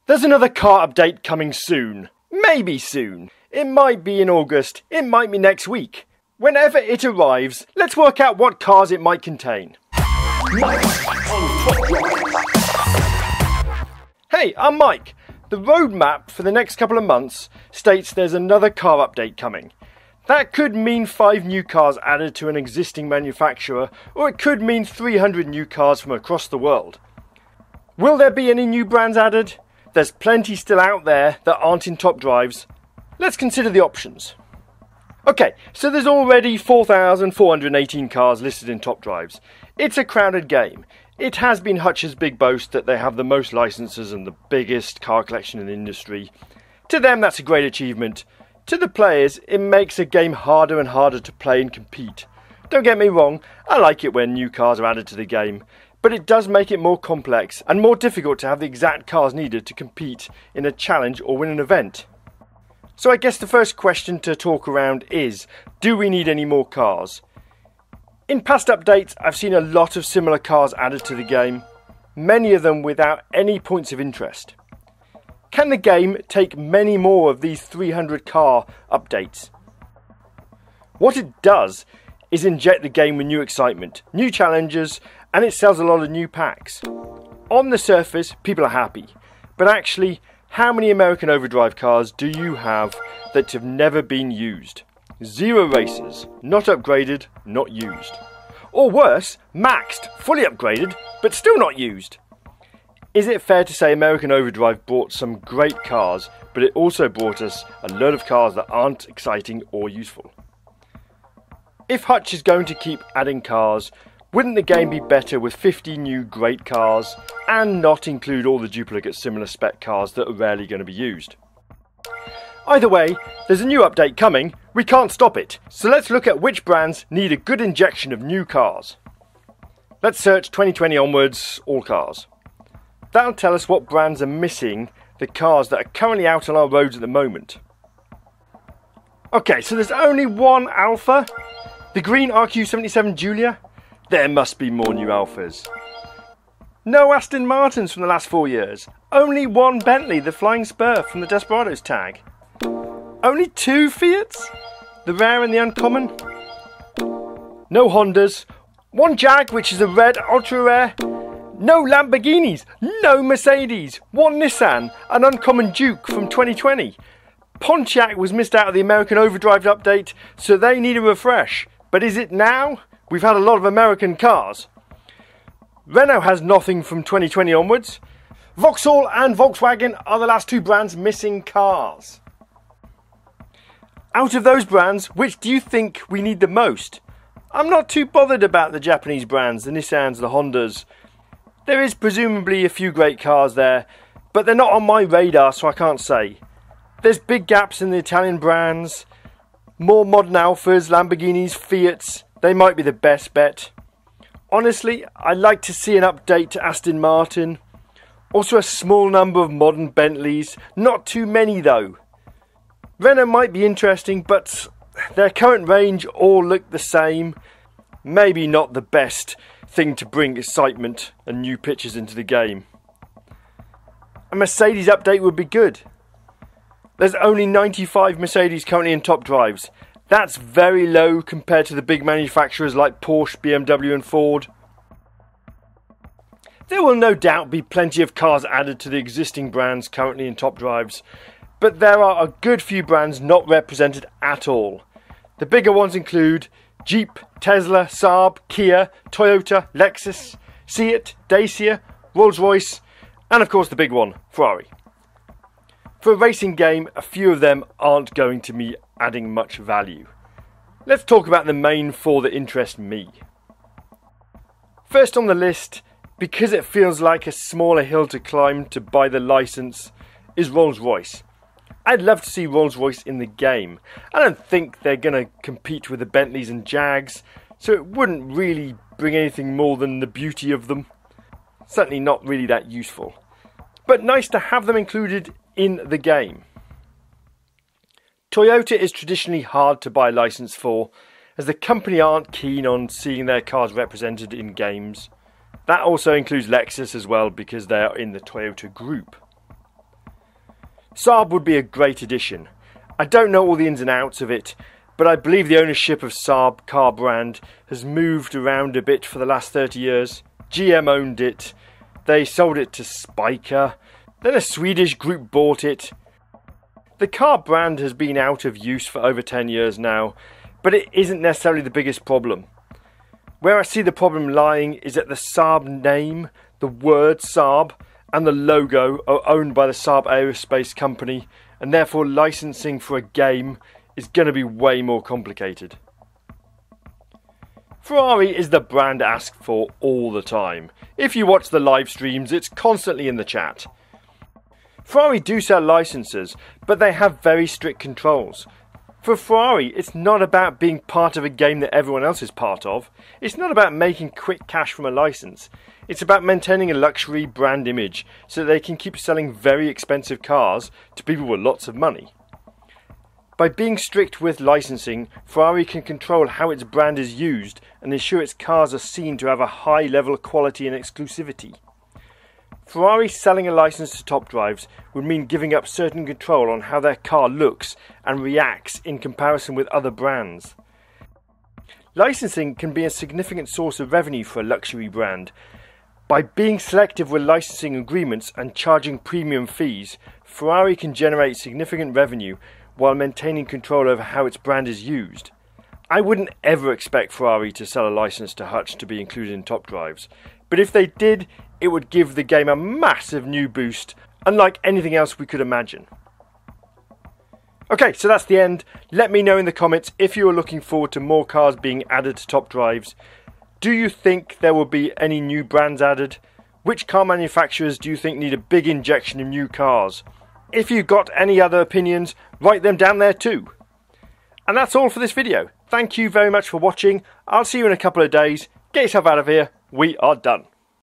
There's another car update coming soon. Maybe soon. It might be in August. It might be next week. Whenever it arrives, let's work out what cars it might contain. Hey, I'm Mike. The roadmap for the next couple of months states there's another car update coming. That could mean 5 new cars added to an existing manufacturer, or it could mean 300 new cars from across the world. Will there be any new brands added? There's plenty still out there that aren't in top drives. Let's consider the options. Okay, so there's already 4,418 cars listed in top drives. It's a crowded game. It has been Hutch's big boast that they have the most licenses and the biggest car collection in the industry. To them, that's a great achievement. To the players, it makes a game harder and harder to play and compete. Don't get me wrong, I like it when new cars are added to the game, but it does make it more complex and more difficult to have the exact cars needed to compete in a challenge or win an event. So I guess the first question to talk around is, do we need any more cars? In past updates, I've seen a lot of similar cars added to the game, many of them without any points of interest. Can the game take many more of these 300 car updates? What it does is inject the game with new excitement, new challenges, and it sells a lot of new packs. On the surface, people are happy, but actually, how many American Overdrive cars do you have that have never been used? 0 races, not upgraded, not used. Or worse, maxed, fully upgraded, but still not used. Is it fair to say American Overdrive brought some great cars, but it also brought us a load of cars that aren't exciting or useful? If Hutch is going to keep adding cars, wouldn't the game be better with 50 new great cars and not include all the duplicate similar spec cars that are rarely going to be used? Either way, there's a new update coming, we can't stop it, so let's look at which brands need a good injection of new cars. Let's search 2020 onwards, all cars. That'll tell us what brands are missing the cars that are currently out on our roads at the moment. Okay, so there's only one Alpha, the green RQ77 Giulia. There must be more new Alphas. No Aston Martins from the last 4 years. Only one Bentley, the Flying Spur from the Desperados tag. Only 2 Fiats, the rare and the uncommon. No Hondas. 1 Jag, which is a red ultra rare. No Lamborghinis. No Mercedes. 1 Nissan, an uncommon Duke from 2020. Pontiac was missed out of the American Overdrive update, so they need a refresh. But is it now? We've had a lot of American cars. Renault has nothing from 2020 onwards. Vauxhall and Volkswagen are the last 2 brands missing cars. Out of those brands, which do you think we need the most? I'm not too bothered about the Japanese brands, the Nissans, the Hondas. There is presumably a few great cars there, but they're not on my radar, so I can't say. There's big gaps in the Italian brands. More modern Alphas, Lamborghinis, Fiats, they might be the best bet. Honestly, I'd like to see an update to Aston Martin. Also a small number of modern Bentleys, not too many though. Renault might be interesting, but their current range all look the same. Maybe not the best thing to bring excitement and new pictures into the game. A Mercedes update would be good. There's only 95 Mercedes currently in top drives. That's very low compared to the big manufacturers like Porsche, BMW and Ford. There will no doubt be plenty of cars added to the existing brands currently in top drives, but there are a good few brands not represented at all. The bigger ones include Jeep, Tesla, Saab, Kia, Toyota, Lexus, Seat, Dacia, Rolls-Royce, and of course the big one, Ferrari. For a racing game, a few of them aren't going to be adding much value. Let's talk about the main 4 that interest me. First on the list, because it feels like a smaller hill to climb to buy the license, is Rolls-Royce. I'd love to see Rolls-Royce in the game. I don't think they're going to compete with the Bentleys and Jags, so it wouldn't really bring anything more than the beauty of them. Certainly not really that useful. But nice to have them included in the game. Toyota is traditionally hard to buy a license for, as the company aren't keen on seeing their cars represented in games. That also includes Lexus as well, because they are in the Toyota group. Saab would be a great addition. I don't know all the ins and outs of it, but I believe the ownership of Saab car brand has moved around a bit for the last 30 years. GM owned it, they sold it to Spyker, then a Swedish group bought it. The car brand has been out of use for over 10 years now, but it isn't necessarily the biggest problem. Where I see the problem lying is that the Saab name, the word Saab, and the logo are owned by the Saab Aerospace company, and therefore licensing for a game is going to be way more complicated. Ferrari is the brand asked for all the time. If you watch the live streams, it's constantly in the chat. Ferrari do sell licenses, but they have very strict controls. For Ferrari, it's not about being part of a game that everyone else is part of. It's not about making quick cash from a license. It's about maintaining a luxury brand image so that they can keep selling very expensive cars to people with lots of money. By being strict with licensing, Ferrari can control how its brand is used and ensure its cars are seen to have a high level of quality and exclusivity. Ferrari selling a license to Top Drives would mean giving up certain control on how their car looks and reacts in comparison with other brands. Licensing can be a significant source of revenue for a luxury brand. By being selective with licensing agreements and charging premium fees, Ferrari can generate significant revenue while maintaining control over how its brand is used. I wouldn't ever expect Ferrari to sell a license to Hutch to be included in Top Drives, but if they did, it would give the game a massive new boost, unlike anything else we could imagine. Okay, so that's the end. Let me know in the comments if you are looking forward to more cars being added to Top Drives. Do you think there will be any new brands added? Which car manufacturers do you think need a big injection of new cars? If you've got any other opinions, write them down there too. And that's all for this video. Thank you very much for watching. I'll see you in a couple of days. Get yourself out of here. We are done.